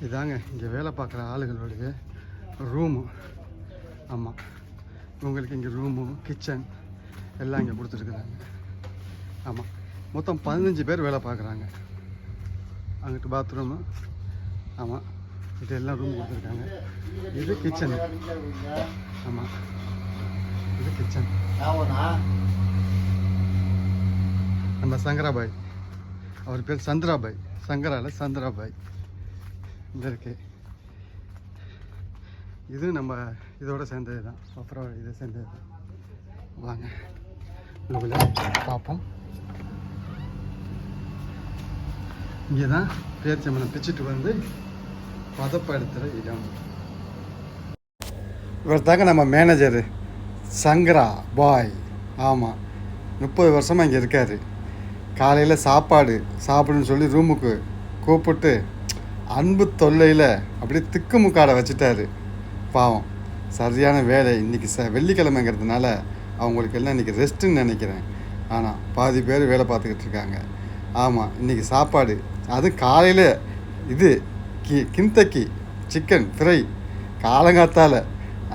இதாங்க இங்கே வேலை பார்க்குற ஆளுகளுடைய ரூமு. ஆமாம், இவங்களுக்கு இங்கே ரூமு, கிச்சன் எல்லாம் இங்கே கொடுத்துருக்குறாங்க. ஆமாம், மொத்தம் 15 பேர் வேலை பார்க்குறாங்க. அங்கிட்டு பாத்ரூமு. ஆமாம், இது எல்லாம் ரூம் கொடுத்துருக்காங்க. இது கிச்சனு. ஆமாம், இது கிச்சன். நம்ம சங்கராபாய், அவர் பேர் சந்திராபாய். சங்கரால சந்திராபாய் இந்த இருக்கு. இது நம்ம இதோட சேர்ந்தது தான், அப்புறம் இதை சேர்ந்தது தான். வாங்க உள்ளுக்குள்ள பார்ப்போம். இங்கே தான் பேரிச்சம்பழம் பிச்சுட்டு வந்து பதப்படுத்துகிற இடம். இவர் தாங்க நம்ம மேனேஜரு சங்கரா பாய். ஆமாம், 30 வருஷமாக இங்கே இருக்கார். காலையில் சாப்பிடுன்னு சொல்லி ரூமுக்கு கூப்பிட்டு அன்பு தொல்லையில் அப்படியே திக்குமுக்காடை வச்சுட்டாரு. பாவம், சரியான வேலை. இன்றைக்கி வெள்ளிக்கிழமைங்கிறதுனால அவங்களுக்கு எல்லாம் இன்றைக்கி ரெஸ்ட்டுன்னு நினைக்கிறேன். ஆனால் பாதி பேர் வேலை பார்த்துக்கிட்டு இருக்காங்க. ஆமாம், இன்றைக்கி சாப்பாடு, அது காலையில் இது கிந்தக்கி சிக்கன் ஃப்ரை காலங்காத்தால்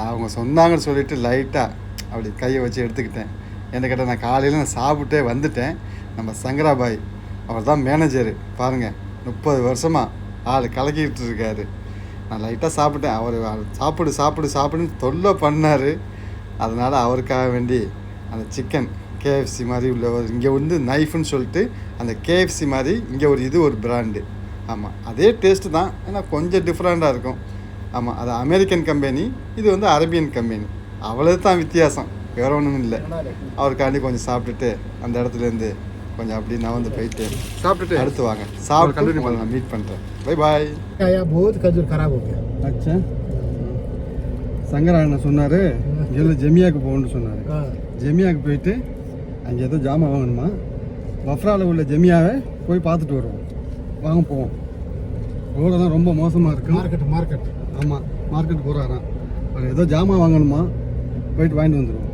அவங்க சொன்னாங்கன்னு சொல்லிவிட்டு லைட்டாக அப்படி கையை வச்சு எடுத்துக்கிட்டேன். என்ன கேட்டால் நான் காலையில் சாப்பிட்டே வந்துட்டேன். நம்ம சங்கராபாய் அவர் தான் மேனேஜரு. பாருங்கள், 30 வருஷமாக ஆள் கலக்கிக்கிட்டு இருக்காரு. நான் லைட்டாக சாப்பிட்டேன். அவர் சாப்பிடுன்னு தொல்லை பண்ணார். அதனால் அவருக்காக வேண்டி அந்த சிக்கன் கேஎஃப்சி மாதிரி உள்ள இங்கே வந்து நைஃப்னு சொல்லிட்டு அந்த கேஎஃப்சி மாதிரி இங்கே ஒரு பிராண்டு. ஆமாம், அதே டேஸ்ட்டு தான், ஏன்னா கொஞ்சம் டிஃப்ரெண்ட்டாக இருக்கும். ஆமாம், அது அமெரிக்கன் கம்பெனி, இது வந்து அரேபியன் கம்பெனி. அவ்வளோ தான் வித்தியாசம், வேறு ஒன்றும் இல்லை. அவருக்காண்டி கொஞ்சம் சாப்பிட்டுட்டு அந்த இடத்துலேருந்து கொஞ்சம் அப்படி நான் வந்து போயிட்டு சாப்பிட்டுட்டு அடுத்து வாங்க சாப்பிட்டு கண்டினியூ பண்ண நான் மீட் பண்ணுறேன். Bye bye. बहुत खजूर खराब हो गया. अच्छा, சங்கரா என்ன சொன்னார், இங்கே ஜெமியாவுக்கு போகணுன்னு சொன்னார். ஜெமியாவுக்கு போயிட்டு அங்கே ஏதோ ஜாமான் வாங்கணுமா, வஃப்ராவில் உள்ள ஜெமியாவை போய் பார்த்துட்டு வருவோம். வாங்க போவோம். ரோடெல்லாம் ரொம்ப மோசமாக இருக்குது. மார்க்கெட். ஆமாம், மார்க்கெட் போகிறாராம். அவர் ஏதோ ஜாமான் வாங்கணுமா, போயிட்டு வாங்கிட்டு வந்துடுவோம்.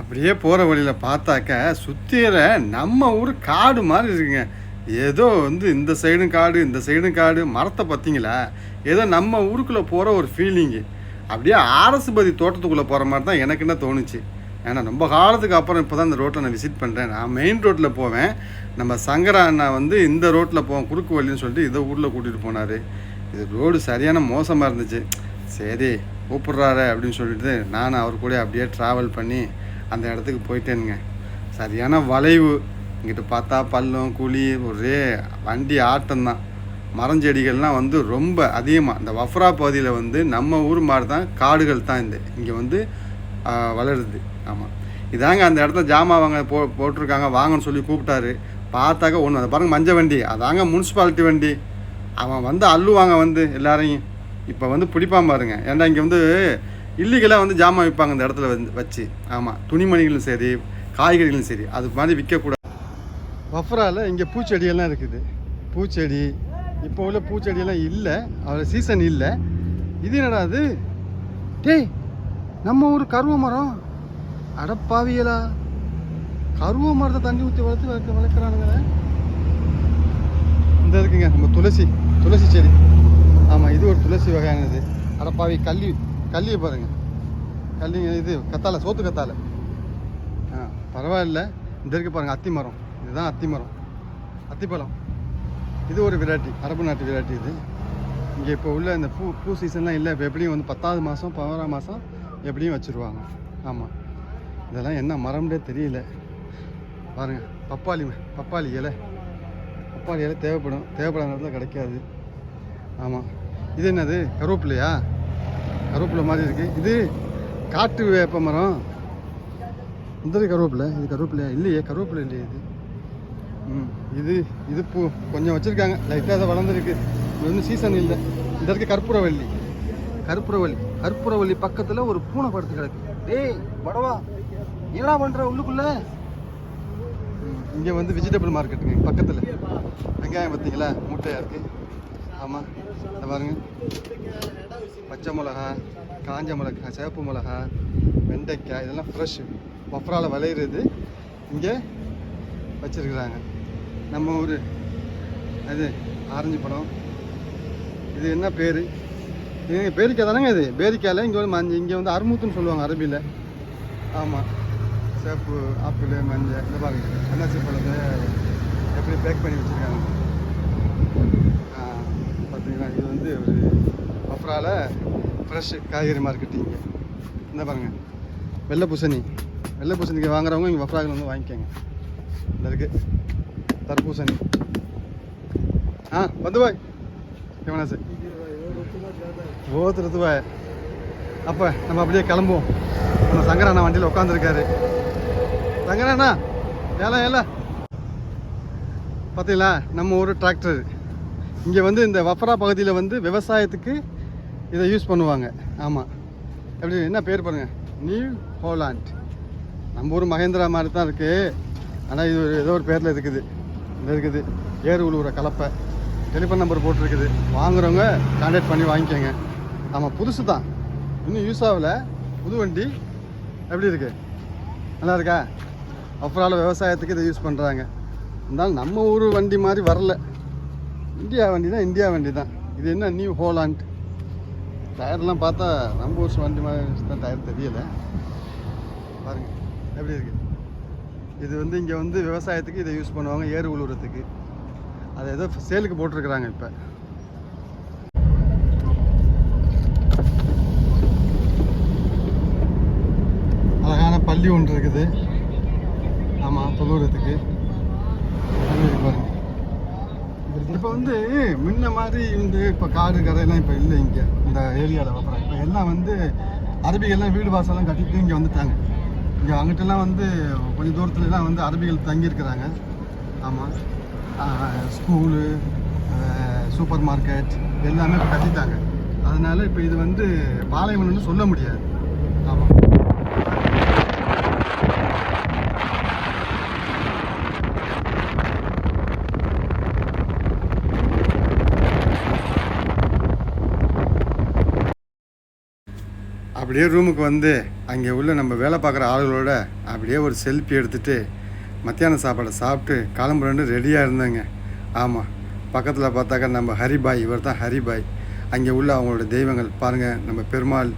அப்படியே போகிற வழியில் பார்த்தாக்க சுற்றிற நம்ம ஊர் காடு மாதிரி இருக்குங்க. ஏதோ வந்து இந்த சைடும் காடு, இந்த சைடும் காடு. மரத்தை பார்த்தீங்களா, ஏதோ நம்ம ஊருக்குள்ளே போகிற ஒரு ஃபீலிங்கு. அப்படியே அரசுபதி தோட்டத்துக்குள்ளே போகிற மாதிரி தான் எனக்கு என்ன தோணுச்சு. ஏன்னா ரொம்ப காலத்துக்கு அப்புறம் இப்போ தான் இந்த ரோட்டில் நான் விசிட் பண்ணுறேன். நான் மெயின் ரோட்டில் போவேன். நம்ம சங்கரா அண்ணா வந்து இந்த ரோட்டில் போவோம், குறுக்கு வழின்னு சொல்லிட்டு இதை ஊரில் கூட்டிகிட்டு போனார். இது ரோடு சரியான மோசமாக இருந்துச்சு. சரி கூப்பிட்றாரு அப்படின்னு சொல்லிட்டு நான் அவர் கூட அப்படியே ட்ராவல் பண்ணி அந்த இடத்துக்கு போயிட்டேனுங்க. சரியான வளைவு. இங்கிட்டு பார்த்தா பள்ளம் குழி, ஒரே வண்டி ஆட்டம்தான். மரஞ்செடிகள்லாம் வந்து ரொம்ப அதிகமாக இந்த வஃப்ரா பகுதியில் வந்து நம்ம ஊர் மாதிரி தான் காடுகள் தான் இங்கே வந்து வளருது. ஆமாம், இதாங்க அந்த இடத்துல ஜாமான் வாங்க போட்டிருக்காங்க. வாங்கன்னு சொல்லி கூப்பிட்டாரு. பார்த்தாக்க ஒன்று அதை பாருங்கள், மஞ்சள் வண்டி. அதாங்க முனிசிபாலிட்டி வண்டி. அவன் வந்து அள்ளுவாங்க வந்து எல்லாரையும். இப்போ வந்து பிடிப்பான் பாருங்க. ஏன்னா இங்கே வந்து இல்லீகலாக வந்து ஜாமான் விற்பாங்க இந்த இடத்துல வந்து வச்சு. ஆமாம், துணிமணிகளும் சரி காய்கறிகளும் சரி அது மாதிரி விற்கக்கூடாது. வஃப்ராவில் இங்கே பூச்செடியெல்லாம் இருக்குது. பூச்செடி இப்போ உள்ள பூச்செடியெல்லாம் இல்லை, அதில் சீசன் இல்லை. இது என்னடா அது? டேய், நம்ம ஊர் கருவ மரம். அடப்பாவியலா, கருவ மரத்தை தண்ணி ஊற்றி வளர்க்குறானுங்களே. இந்த இருக்குங்க நம்ம துளசி செடி. ஆமாம், இது ஒரு துளசி வகையானது. அடப்பாவி, கல்லியை பாருங்கள். கல்லிங்க, இது கத்தாழை, சோத்து கத்தாழை. பரவாயில்ல. இந்த இருக்கு பாருங்கள், அத்தி மரம். இதுதான் அத்தி மரம், அத்திப்பழம். இது ஒரு வெரைட்டி, அரபு நாட்டு வெரைட்டி. இது இங்கே இப்போ உள்ள இந்த பூ சீசன்லாம் இல்லை. இப்போ எப்படியும் வந்து 10ஆவது மாதம் 11ஆம் மாதம் எப்படியும் வச்சுருவாங்க. ஆமாம், இதெல்லாம் என்ன மரம்னே தெரியல. பாருங்கள், பப்பாளி இலை தேவைப்படாத நேரத்தில் கிடைக்காது. ஆமாம், இது என்னது? கருவேப்பிலை மாதிரி இருக்குது. இது காட்டு வேப்ப மரம். இந்த கருவேப்பிலை. இது கருவேப்பிலையா? இல்லையே, கருவேப்பிலை இல்லையே இது. இது பூ கொஞ்சம் வச்சுருக்காங்க, லைட்டாக அதை வளர்ந்துருக்கு. இது ஒன்றும் சீசன் இல்லை. இந்த இருக்க கற்பூரவள்ளி பக்கத்தில் ஒரு பூனை படுத்து கிடக்கு. டேய் படவா, என்ன பண்ணுற உள்ளுக்குள்ளே? இங்கே வந்து வெஜிடபிள் மார்க்கெட்டுங்க பக்கத்தில். வெங்காயம் பார்த்தீங்களா, மூட்டையாக இருக்குது. ஆமாம், இந்த பாருங்க, பச்சை மிளகா, காஞ்ச மிளகா, சிவப்பு மிளகா, வெண்டைக்காய், இதெல்லாம் ஃப்ரெஷ்ஷு. வஃப்ரால விளையிறது இங்கே வச்சிருக்கிறாங்க. நம்ம ஊர் அது ஆரஞ்சு பழம். இது என்ன பேர்? இது பேரிக்காய் தானேங்க? இது பேரிக்காயில் இங்கே வந்து மஞ்சள், இங்கே வந்து அருமுத்துன்னு சொல்லுவாங்க அரபியில். ஆமாம், சேப்பு, ஆப்பிள், மஞ்சள். இந்த பாருங்க அன்னாசி பழத்தை எப்படி பேக் பண்ணி வச்சுருக்காங்க பார்த்தீங்களா? இது வந்து ஒரு வஃப்ரால ஃப்ரெஷ் காய்கறி மார்க்கெட்டிங்க. இந்த பாருங்க வெள்ளை பூசணி. வெள்ளை பூசணிக்கு வாங்குறவங்க இங்கே வஃப்ராவில் வந்து வாங்கிக்கோங்க. இந்த இருக்குது தர்பூசணி. बंधु भाई केवना से बहुत ऋतुवा है. அப்போ நம்ம அப்படியே கிளம்புவோம். நம்ம சங்கரண்ணா வண்டியில் உட்காந்துருக்காரு. சங்கரண்ணா ஏல ஏல பார்த்தீங்களா, நம்ம ஒரு டிராக்டர் இங்கே வந்து இந்த வஃப்ரா பகுதியில் வந்து விவசாயத்துக்கு இதை யூஸ் பண்ணுவாங்க. ஆமாம், எப்படி என்ன பேர் பாருங்கள், நியூ ஹோலாண்ட். நம்ம ஊர் மகேந்திரா மாதிரி தான் இருக்குது, ஆனால் இது ஏதோ ஒரு பேரில் இருக்குது. இந்த இருக்குது ஏறு உழுவுற கலப்பை. டெலிஃபோன் நம்பர் போட்டிருக்குது, வாங்குறவங்க கான்டாக்ட் பண்ணி வாங்கிக்கோங்க. ஆமாம், புதுசு தான், இன்னும் யூஸ் ஆகலை, புது வண்டி. எப்படி இருக்குது, நல்லா இருக்கா? வஃப்ரால விவசாயத்துக்கு இதை யூஸ் பண்ணுறாங்க. இருந்தாலும் நம்ம ஊர் வண்டி மாதிரி வரல, இந்தியா வண்டி தான், இந்தியா வண்டி தான். இது என்ன நியூ ஹோலாண்ட். டயர்லாம் பார்த்தா நம்ம ஊர் வண்டி மாதிரி தான் டயர் தெரியலை. பாருங்கள் எப்படி இருக்குது. இது வந்து இங்கே வந்து விவசாயத்துக்கு இதை யூஸ் பண்ணுவாங்க, ஏறு உழுவுறதுக்கு. அதை ஏதோ சேலுக்கு போட்டிருக்கிறாங்க இப்போ. அழகான பள்ளி ஒன்று இருக்குது. ஆமாம், தொழுவுறதுக்கு பாருங்க. இப்போ வந்து முன்ன மாதிரி வந்து இப்போ காடு கரையெல்லாம் இப்போ இல்லை இங்கே இந்த ஏரியாவில். அப்புறம் இப்போ எல்லாம் வந்து அரபிகள்லாம் வீடு வாசலாம் கட்டிட்டு இங்கே வந்துட்டாங்க. இங்கே அங்கிட்டெல்லாம் வந்து கொஞ்சம் தூரத்துலலாம் வந்து அரபிகள் தங்கியிருக்கிறாங்க. ஆமாம், ஸ்கூலு, சூப்பர் மார்க்கெட் எல்லாமே இப்போ கட்டிட்டாங்க. அதனால் இப்போ இது வந்து பாலைவனம்னு சொல்ல முடியாது. ஆமாம், அப்படியே ரூமுக்கு வந்து அங்கே உள்ள நம்ம வேலை பார்க்குற ஆளுகளோட அப்படியே ஒரு செல்ஃபி எடுத்துகிட்டு மத்தியான சாப்பாடை சாப்பிட்டு கிளம்புறேன்னு ரெடியாக இருந்தாங்க. ஆமாம், பக்கத்தில் பார்த்தாக்கா நம்ம ஹரிபாய், இவர் தான் ஹரிபாய். அங்கே உள்ள அவங்களோட தெய்வங்கள் பாருங்கள், நம்ம பெருமாள்,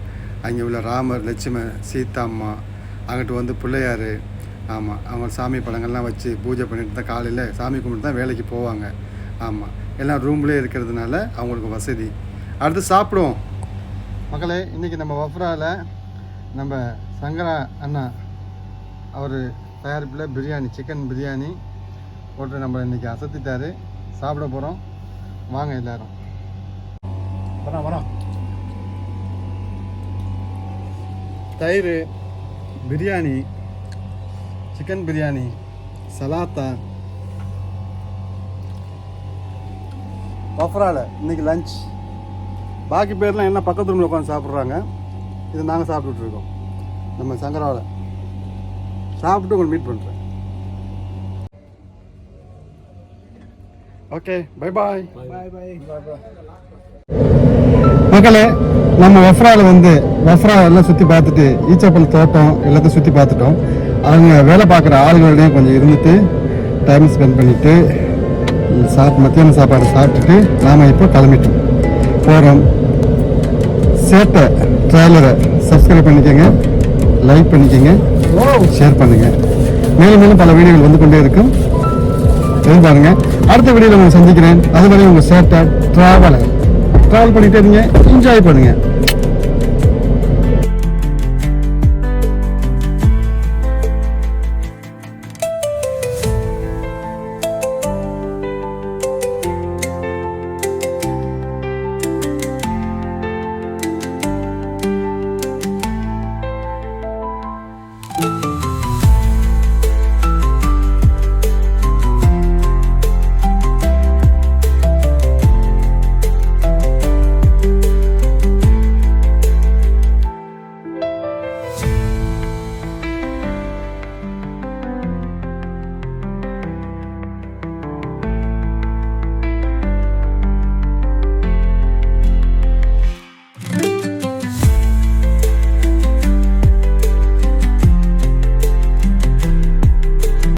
அங்கே உள்ள ராமர், லட்சுமண், சீதாம்மா, அங்கிட்டு வந்து பிள்ளையார். ஆமாம், அவங்க சாமி படங்கள்லாம் வச்சு பூஜை பண்ணிட்டு தான் காலையில் சாமி கும்பிட்டு தான் வேலைக்கு போவாங்க. ஆமாம், எல்லாம் ரூம்லேயே இருக்கிறதுனால அவங்களுக்கு வசதி. அடுத்து சாப்பிடுவோம் மக்களே. இன்றைக்கி நம்ம வஃப்ராவில் நம்ம சங்கரா அண்ணா அவர் தயாரிப்பில் பிரியாணி, சிக்கன் பிரியாணி போட்டு நம்ம இன்றைக்கி அசத்திட்டார். சாப்பிட போகிறோம், வாங்க எல்லோரும். வரோம். தயிர் பிரியாணி, சிக்கன் பிரியாணி, சலாத்தா, வஃப்ராவில் இன்றைக்கி லஞ்ச். பாக்கி பேர்லாம் என்ன பக்கத்து ரூமில் உட்காந்து சாப்பிட்றாங்க, இது நாங்கள் சாப்பிட்டுட்ருக்கோம் நம்ம சங்கராவில். சாப்பிட்டு உங்களை மீட் பண்ணுறேன். Okay, bye bye. மக்களே, நம்ம வஃப்ராவில் வந்து வஃப்ரா எல்லாம் சுற்றி பார்த்துட்டு ஈச்சப்பல் தோட்டம் எல்லாத்தையும் சுற்றி பார்த்துட்டோம். அவங்க வேலை பார்க்குற ஆளுகளோடையும் கொஞ்சம் இருந்துட்டு டைம் ஸ்பெண்ட் பண்ணிவிட்டு மத்தியான சாப்பாடு சாப்பிட்டுட்டு நாம் இப்போ கிளம்பிட்டோம் போகிறோம். சேட்டை ட்ராவலரை சப்ஸ்கிரைப் பண்ணிக்கோங்க, லைக் பண்ணிக்கோங்க, ஷேர் பண்ணுங்கள். மேலும் மேலும் பல வீடியோகள் வந்து கொண்டே இருக்கும். பாருங்க, அடுத்த வீடியோவில் உங்களை சந்திக்கிறேன். அது வரை உங்கள் சேட்டை ட்ராவல் பண்ணிட்டே இருங்க, என்ஜாய் பண்ணுங்கள்.